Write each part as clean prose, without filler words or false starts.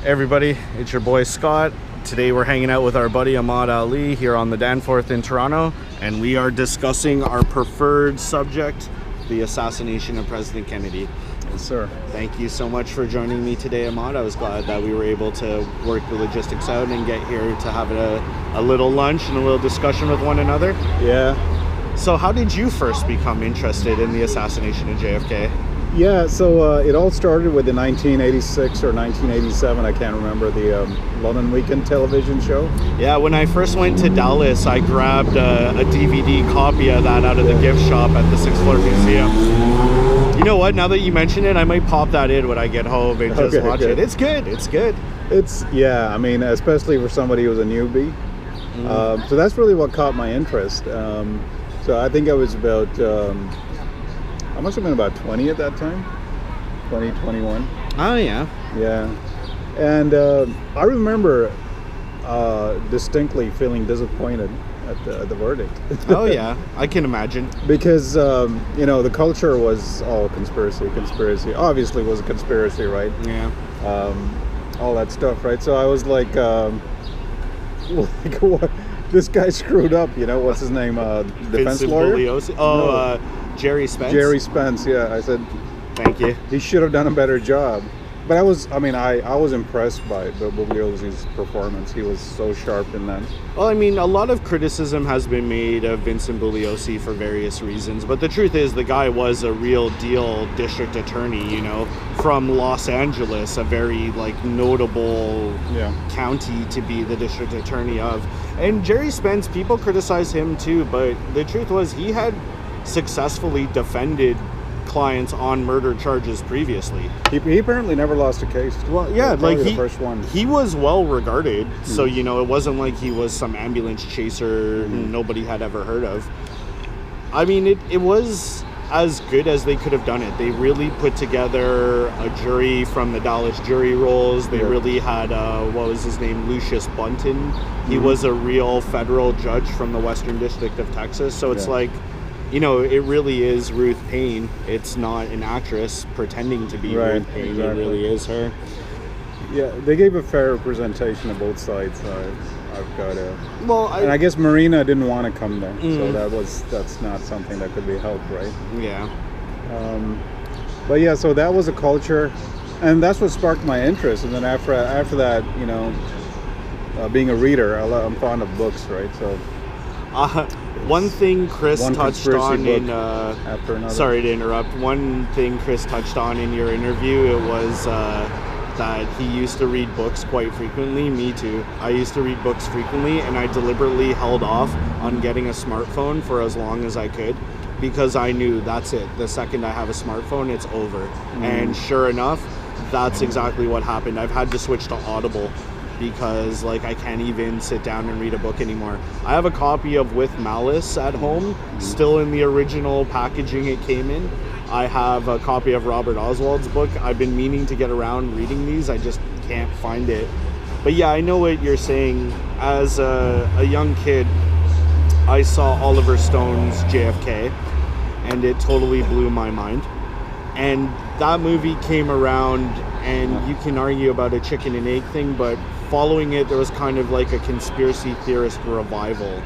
Everybody, it's your boy Scott. Today we're hanging out with our buddy Imad Ali here on the Danforth in Toronto, and we are discussing our preferred subject, the assassination of President Kennedy. Yes, sir. Thank you so much for joining me today, Imad. I was glad that we were able to work the logistics out and get here to have a little lunch and a little discussion with one another. Yeah. So how did you first become interested in the assassination of JFK? Yeah, so it all started with the 1986 or 1987, I can't remember, the London Weekend television show. Yeah, when I first went to Dallas, I grabbed a DVD copy of that out of the gift shop at the Sixth Floor Museum. You know what? Now that you mention it, I might pop that in when I get home and just watch it. It's good. It's good. Yeah, I mean, especially for somebody who's a newbie. So that's really what caught my interest. So I think I was about... I must have been about 20 at that time, 20, 21. Oh, yeah. Yeah. And I remember distinctly feeling disappointed at the verdict. Oh, yeah. I can imagine. Because, the culture was all conspiracy. Obviously it was a conspiracy, right? Yeah. All that stuff, right? So I was like what? This guy screwed up, what's his name? Defense lawyer? Bugliosi? Oh, no. Jerry Spence? Jerry Spence, yeah. I said, thank you. He should have done a better job. But I was impressed by Bugliosi's performance. He was so sharp in that. Well, I mean, a lot of criticism has been made of Vincent Bugliosi for various reasons. But the truth is, the guy was a real deal district attorney, from Los Angeles, a very, notable county to be the district attorney of. And Jerry Spence, people criticize him too, but the truth was he had successfully defended clients on murder charges previously. He apparently never lost a case. Well, yeah, the first one. He was well regarded, so it wasn't like he was some ambulance chaser nobody had ever heard of. I mean, it was as good as they could have done it. They really put together a jury from the Dallas jury rolls. They really had what was his name, Lucius Bunton. He was a real federal judge from the Western District of Texas. So it's it really is Ruth Payne. It's not an actress pretending to be Ruth Payne. Exactly. It really is her. Yeah, they gave a fair representation of both sides. I've got to. Well, and I guess Marina didn't want to come there, so that's not something that could be helped, right? Yeah. But yeah, so that was a culture, and that's what sparked my interest. And then after that, being a reader, I'm fond of books, right? So. One thing Chris touched on in after another. Sorry to interrupt. One thing Chris touched on in your interview, it was that he used to read books quite frequently. Me too. I used to read books frequently, and I deliberately held off on getting a smartphone for as long as I could because I knew that's it. The second I have a smartphone, it's over. And sure enough, that's exactly what happened. I've had to switch to Audible because I can't even sit down and read a book anymore. I have a copy of With Malice at home, still in the original packaging it came in. I have a copy of Robert Oswald's book. I've been meaning to get around reading these, I just can't find it. But yeah, I know what you're saying. As a young kid, I saw Oliver Stone's JFK, and it totally blew my mind. And that movie came around, and you can argue about a chicken and egg thing, but following it, there was kind of like a conspiracy theorist revival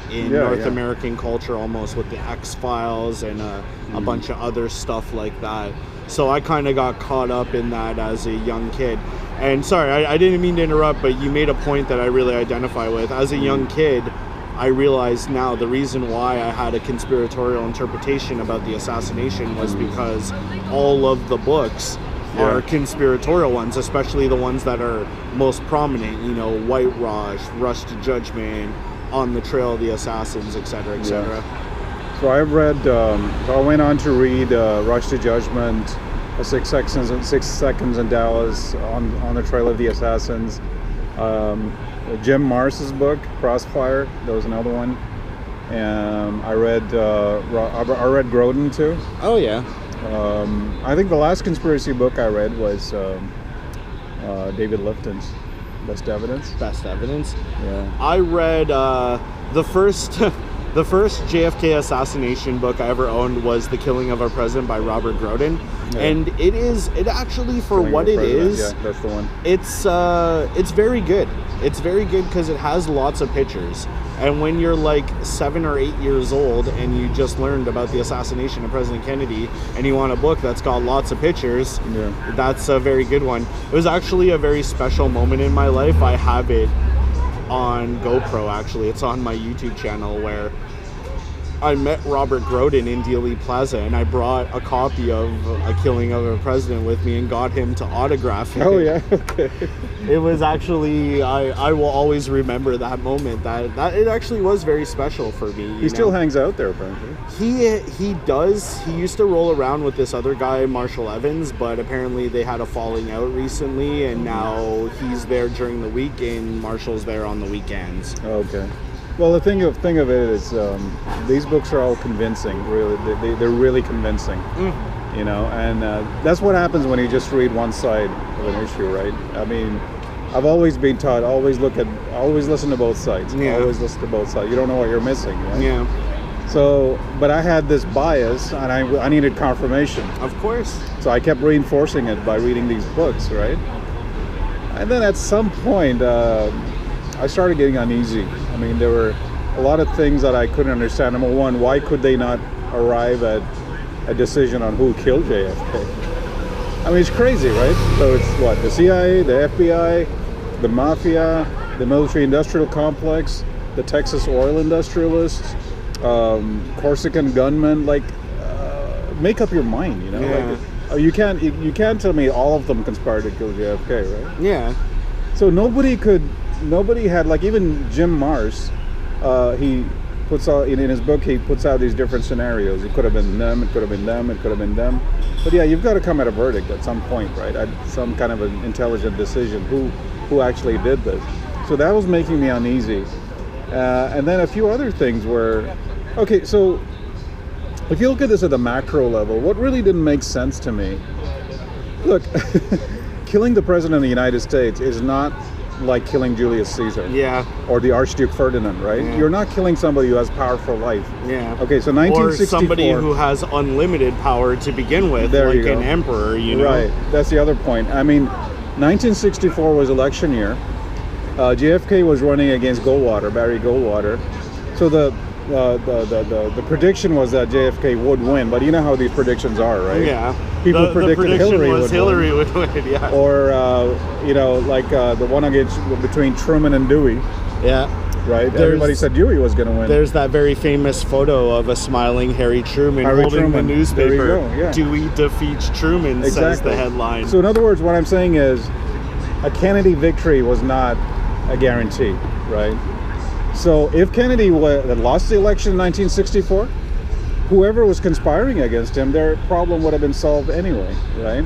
in North American culture, almost with the X-Files and a bunch of other stuff like that. So I kind of got caught up in that as a young kid. And sorry, I didn't mean to interrupt, but you made a point that I really identify with. As a young kid, I realized now the reason why I had a conspiratorial interpretation about the assassination was because all of the books are conspiratorial ones, especially the ones that are most prominent, White Rush to Judgment, On the Trail of the Assassins, etc., etc. Yeah. So I went on to read Rush to Judgment, 6 Seconds in Dallas, On the Trail of the Assassins, Jim Marrs's book, Crossfire, that was another one. I read Grodin too. Oh yeah. I think the last conspiracy book I read was David Lifton's Best Evidence. Best Evidence. Yeah. I read the The first JFK assassination book I ever owned was The Killing of a President by Robert Groden. Yeah. And it actually, for Killing what of a it President. is, Yeah, that's the one. it's very good. It's very good because it has lots of pictures. And when you're like 7 or 8 years old and you just learned about the assassination of President Kennedy and you want a book that's got lots of pictures, that's a very good one. It was actually a very special moment in my life. I have it on GoPro, actually. It's on my YouTube channel, where I met Robert Groden in Dealey Plaza, and I brought a copy of A Killing of a President with me and got him to autograph it. Oh yeah, okay. It was actually, I will always remember that moment. That it actually was very special for me. He still hangs out there, apparently. He does. He used to roll around with this other guy, Marshall Evans, but apparently they had a falling out recently, and now he's there during the week and Marshall's there on the weekends. Okay. Well, the thing of it is, these books are all convincing. Really, they're really convincing. You know, and that's what happens when you just read one side of an issue, right? I mean, I've always been taught, always listen to both sides. Yeah. Always listen to both sides. You don't know what you're missing, right? Yeah. So, but I had this bias, and I needed confirmation. Of course. So I kept reinforcing it by reading these books, right? And then at some point, I started getting uneasy. I mean, there were a lot of things that I couldn't understand. Number one, why could they not arrive at a decision on who killed JFK? I mean, it's crazy, right? So it's what? The CIA, the FBI, the mafia, the military-industrial complex, the Texas oil industrialists, Corsican gunmen. Like, make up your mind, you know? Yeah. Like, you can't tell me all of them conspired to kill JFK, right? Yeah. So nobody had, like, even Jim Marrs, he puts out, in his book, he puts out these different scenarios. It could have been them, it could have been them, it could have been them. But yeah, you've got to come at a verdict at some point, right? At some kind of an intelligent decision, who actually did this. So that was making me uneasy. And then a few other things were, okay, so if you look at this at the macro level, what really didn't make sense to me, look, killing the President of the United States is not like killing Julius Caesar. Yeah. Or the Archduke Ferdinand, right? Yeah. You're not killing somebody who has power for life. Yeah. Okay, so 1964. Or somebody who has unlimited power to begin with, There you like go. an emperor, you know? Right, that's the other point. I mean, 1964 was election year. JFK was running against Barry Goldwater. So the prediction was that JFK would win, but you know how these predictions are, right? Yeah. People predicted Hillary would win, yeah. Or, like the one between Truman and Dewey, Yeah. right? Everybody said Dewey was going to win. There's that very famous photo of a smiling Harry Truman holding Truman. the newspaper. There you go, yeah. Dewey defeats Truman, says the headline. So in other words, what I'm saying is a Kennedy victory was not a guarantee, right? So if Kennedy had lost the election in 1964, whoever was conspiring against him, their problem would have been solved anyway, right?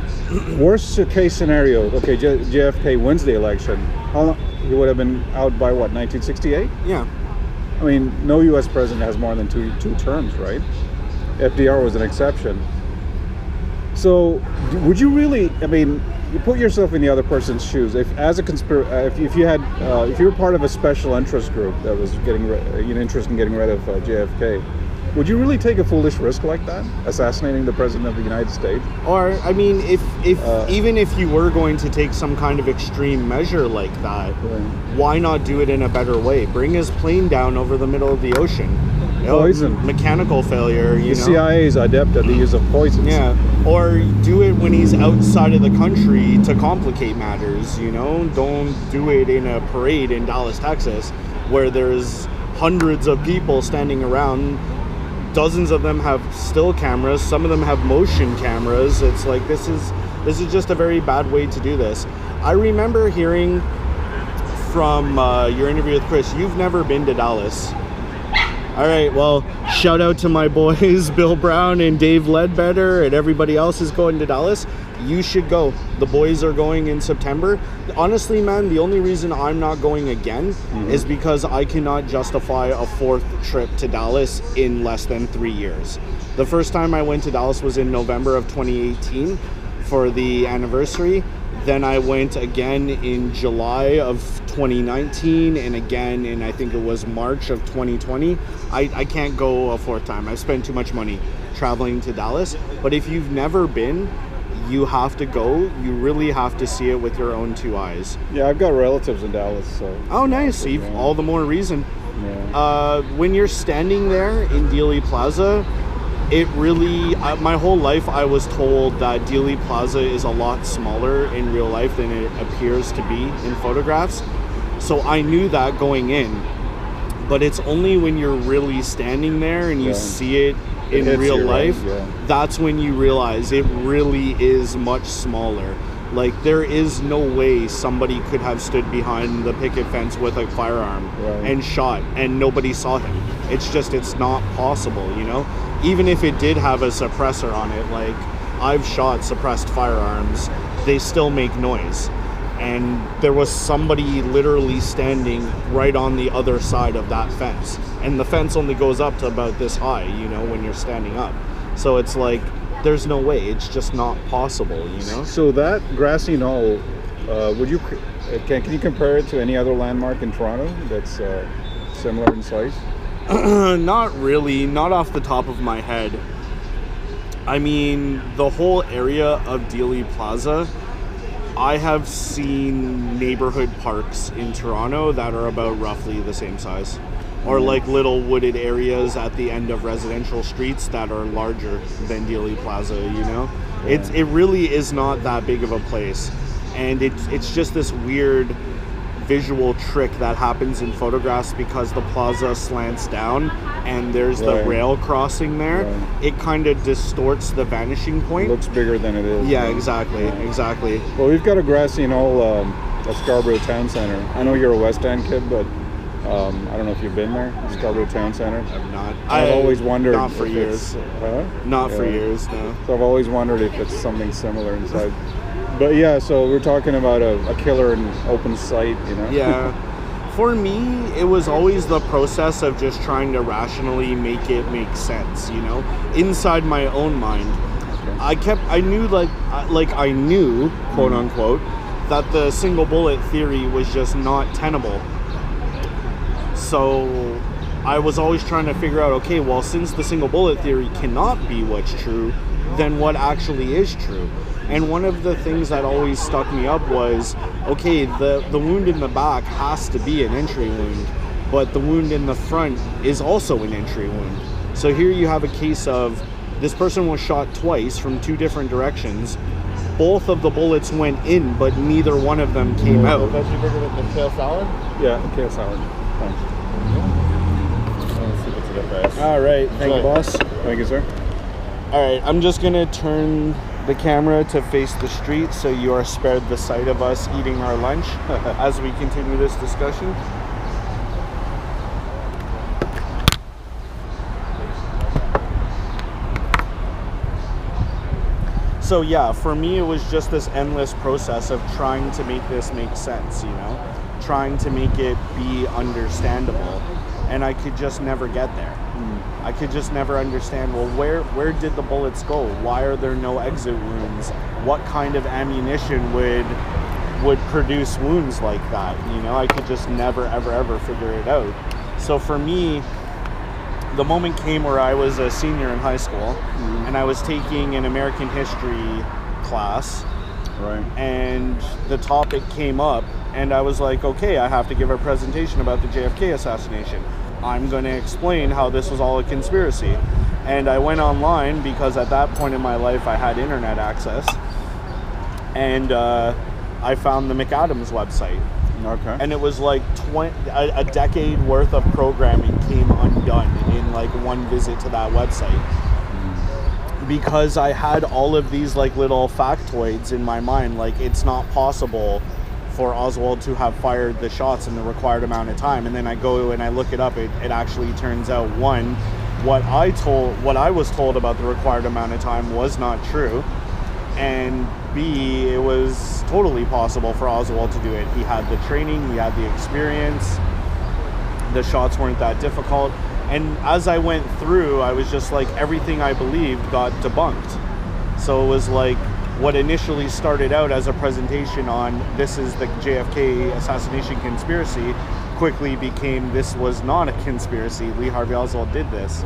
Worst case scenario, okay, JFK wins the election. How long? He would have been out by what, 1968? Yeah. I mean, no U.S. president has more than two terms, right? FDR was an exception. So, would you really? I mean, you put yourself in the other person's shoes. If you were part of a special interest group that was interested in getting rid of JFK, would you really take a foolish risk like that, assassinating the President of the United States? Or, I mean, even if you were going to take some kind of extreme measure like that, Right. why not do it in a better way? Bring his plane down over the middle of the ocean. Poison. Mechanical failure, The CIA is adept at the use of poisons. Yeah, or do it when he's outside of the country to complicate matters, you know? Don't do it in a parade in Dallas, Texas, where there's hundreds of people standing around. Dozens of them have still cameras, some of them have motion cameras. It's like, this is just a very bad way to do this. I remember hearing from your interview with Chris, you've never been to Dallas. All right, well, shout out to my boys, Bill Brown and Dave Ledbetter, and everybody else is going to Dallas. You should go. The boys are going in September. Honestly, man, the only reason I'm not going again is because I cannot justify a fourth trip to Dallas in less than 3 years. The first time I went to Dallas was in November of 2018 for the anniversary. Then I went again in July of 2019 and again in, I think it was March of 2020. I can't go a fourth time. I spent too much money traveling to Dallas. But if you've never been, you have to go. You really have to see it with your own two eyes. Yeah, I've got relatives in Dallas, so. Oh, nice. Yeah. All the more reason. Yeah. When you're standing there in Dealey Plaza, it really, my whole life I was told that Dealey Plaza is a lot smaller in real life than it appears to be in photographs. So I knew that going in. But it's only when you're really standing there and you see it in real life, that's when you realize it really is much smaller. Like, there is no way somebody could have stood behind the picket fence with a firearm and shot and nobody saw him. It's not possible, you know? Even if it did have a suppressor on it, like, I've shot suppressed firearms, they still make noise. And there was somebody literally standing right on the other side of that fence. And the fence only goes up to about this high, you know, when you're standing up. So it's like, there's no way. It's just not possible, you know? So that grassy knoll, can you compare it to any other landmark in Toronto that's similar in size? Not really. Not off the top of my head. I mean, the whole area of Dealey Plaza, I have seen neighborhood parks in Toronto that are about roughly the same size. Or like little wooded areas at the end of residential streets that are larger than Dealey Plaza, you know? It really is not that big of a place. And it's just this weird visual trick that happens in photographs because the plaza slants down and there's the rail crossing there. It kind of distorts the vanishing point. It looks bigger than it is. Yeah, exactly. Well, we've got a grassy knoll at Scarborough Town Center. I know you're a West End kid, but I don't know if you've been there, Scarborough Town Center. I'm not. I've always wondered. Not for years. Not for years, no. So I've always wondered if it's something similar inside. But yeah, so we're talking about a killer in open sight, you know? Yeah. For me, it was always the process of just trying to rationally make it make sense, you know? Inside my own mind. Okay. I knew, quote unquote, that the single bullet theory was just not tenable. So I was always trying to figure out, okay, well, since the single bullet theory cannot be what's true, then what actually is true? And one of the things that always stuck me up was, okay, the wound in the back has to be an entry wound, but the wound in the front is also an entry wound. So here you have a case of this person was shot twice from two different directions. Both of the bullets went in, but neither one of them came out. Veggie burger with the kale salad? Yeah, kale salad. Thanks. Let's see what's in the price. All right, thank you, boss. Thank you, sir. All right, I'm just gonna turn the camera to face the street so you are spared the sight of us eating our lunch as we continue this discussion. So yeah, for me it was just this endless process of trying to make this make sense, you know? Trying to make it be understandable. And I could just never get there. I could just never understand, well, where did the bullets go? Why are there no exit wounds? What kind of ammunition would produce wounds like that? You know, I could just never, ever figure it out. So for me, the moment came where I was a senior in high school and I was taking an American history class. Right. And the topic came up and I was like, okay, I have to give a presentation about the JFK assassination. I'm going to explain how this was all a conspiracy. And I went online because at that point in my life I had internet access. And I found the McAdams website. Okay. And it was like a decade worth of programming came undone in like one visit to that website. Because I had all of these like little factoids in my mind, like it's not possible for Oswald to have fired the shots in the required amount of time. And then I go and I look it up, it actually turns out, one, what I was told about the required amount of time was not true, and B, it was totally possible for Oswald to do it. He had the training, he had the experience, the shots weren't that difficult. And as I went through, I was just like, everything I believed got debunked. So it was like, what initially started out as a presentation on this is the JFK assassination conspiracy quickly became this was not a conspiracy. Lee Harvey Oswald did this.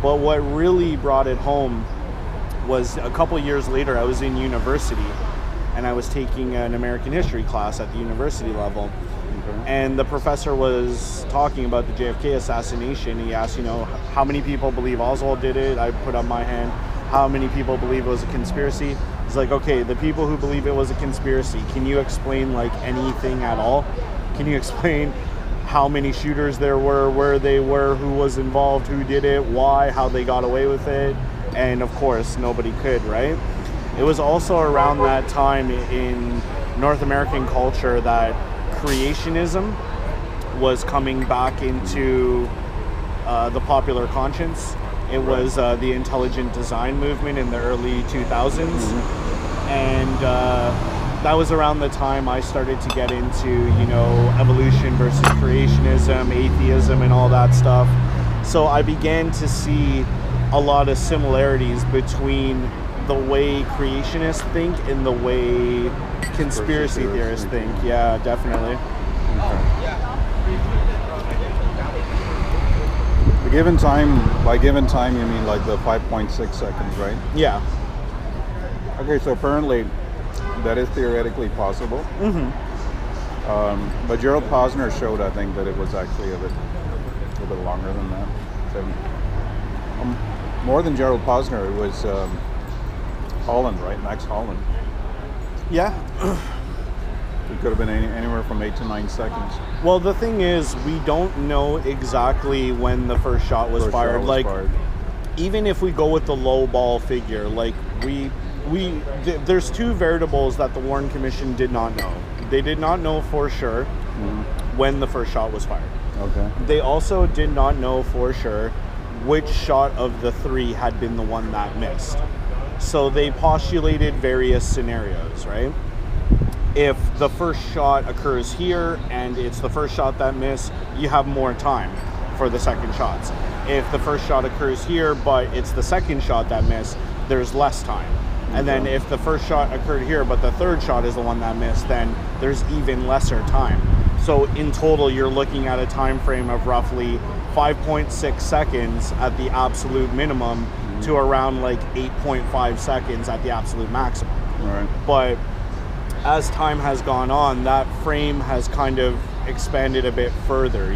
But what really brought it home was a couple years later, I was in university and I was taking an American history class at the university level. And the professor was talking about the JFK assassination. He asked, how many people believe Oswald did it? I put up my hand. How many people believe it was a conspiracy? He's like, okay, the people who believe it was a conspiracy, can you explain like anything at all? Can you explain how many shooters there were, where they were, who was involved, who did it, why, how they got away with it? And of course, nobody could, right? It was also around that time in North American culture that creationism was coming back into the popular conscience. It was the intelligent design movement in the early 2000s. And that was around the time I started to get into, evolution versus creationism, atheism, and all that stuff. So I began to see a lot of similarities between the way creationists think and the way conspiracy theorists think. Yeah, definitely. The given time, by given time you mean like the 5.6 seconds, right? Yeah. Okay, so apparently that is theoretically possible. But Gerald Posner showed, I think, that it was actually a little bit longer than that. So, more than Gerald Posner, it was Holland, right? Max Holland. Yeah. It could have been anywhere from 8 to 9 seconds. Well, the thing is, we don't know exactly when the first shot was fired. Even if we go with the low ball figure, like there's two variables that the Warren Commission did not know. They did not know for sure when the first shot was fired. Okay. They also did not know for sure which shot of the three had been the one that missed. So they postulated various scenarios, right? If the first shot occurs here and it's the first shot that missed, you have more time for the second shots. If the first shot occurs here, but it's the second shot that missed, there's less time. And then if the first shot occurred here, but the third shot is the one that missed, then there's even lesser time. So in total, you're looking at a time frame of roughly 5.6 seconds at the absolute minimum to around like 8.5 seconds at the absolute maximum. All right. But as time has gone on, that frame has kind of expanded a bit further,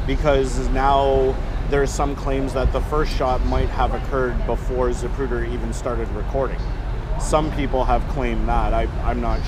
because now there's some claims that the first shot might have occurred before Zapruder even started recording. Some people have claimed that. I'm not